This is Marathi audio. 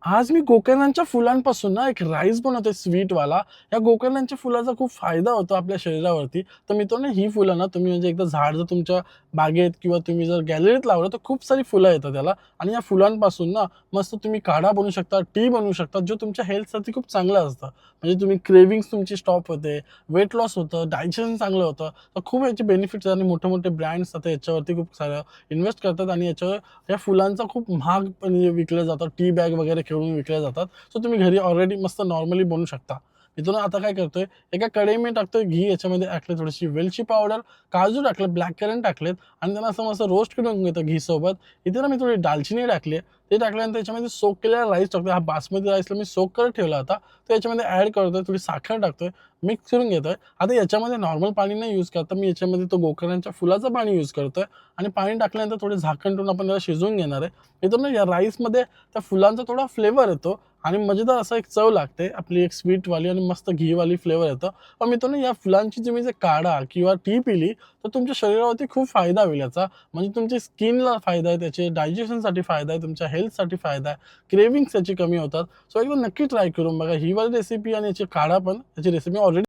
आज मी गोकर्णाच्या फुलांपासून ना एक राईस बनवतोय स्वीटवाला. या गोकर्णाच्या फुलाचा खूप फायदा होतो आपल्या शरीरावरती. तर मित्रांनो, ही फुलं ना तुम्ही म्हणजे एकदा झाड जर तुमच्या बागेत किंवा तुम्ही जर गॅलरीत लावलं, तर खूप सारी फुलं येतात त्याला. आणि या फुलांपासून ना मस्त तुम्ही काढा बनवू शकता, टी बनवू शकता, जो तुमच्या हेल्थसाठी खूप चांगलं असतं. म्हणजे तुम्ही क्रेव्हिंग्स तुमची स्टॉप होते, वेट लॉस होतं, डायजेशन चांगलं होतं. तर खूप याचे बेनिफिट्स आणि मोठे-मोठे ब्रँड्स आता याच्यावरती खूप सारं इन्व्हेस्ट करतात आणि याच्यावर या फुलांचा खूप महागपणे विकलं जातं. टी बॅग वगैरे खेळून विकल्या जातात. सो तुम्ही घरी ऑलरेडी मस्त नॉर्मली बनवू शकता. मित्रांनो, आता काय करतोय, एका कढई मी टाकतोय घी, याच्यामध्ये टाकले थोडीशी वेलची पावडर, काजू टाकले, ब्लॅक करंट टाकलेत आणि त्यांना असं मस्त रोस्ट करून घेतो घीसोबत. इथे ना मी थोडी दालचिनी टाकली आहे. ते टाकल्यानंतर याच्यामध्ये सोक केलेला राईस टाकतोय. हा बासमती राईसला मी सोक करत ठेवला होता. तर याच्यामध्ये ॲड करतोय, थोडी साखर टाकतोय, मिक्स करून घेतोय. आता याच्यामध्ये नॉर्मल पाणी नाही यूज करता, मी याच्यामध्ये तो गोकर्णाच्या फुलाचं पाणी यूज करतोय आणि पाणी टाकल्यानंतर थोडे झाकण ठेवून आपण त्याला शिजवून घेणार आहे. मित्रांनो, या राईसमध्ये त्या फुलांचा थोडा फ्लेवर येतो आणि मजेदार असं एक चव लागते. आपली एक स्वीटवाली आणि मस्त घीवाली फ्लेवर येतं. पण मित्रांनो, या फुलांची तुम्ही जर काढा किंवा टी पिली, तर तुमच्या शरीरावरती खूप फायदा होईल याचा. म्हणजे तुमच्या स्किनला फायदा आहे, त्याचे डायजेशनसाठी फायदा आहे, तुमच्या हेल्थसाठी फायदा आहे, क्रेव्हिंग्स याची कमी होतात. सो एकदा नक्की ट्राय करून बघा ही वाली रेसिपी आणि याची काढा पण, याची रेसिपी ऑलरेडी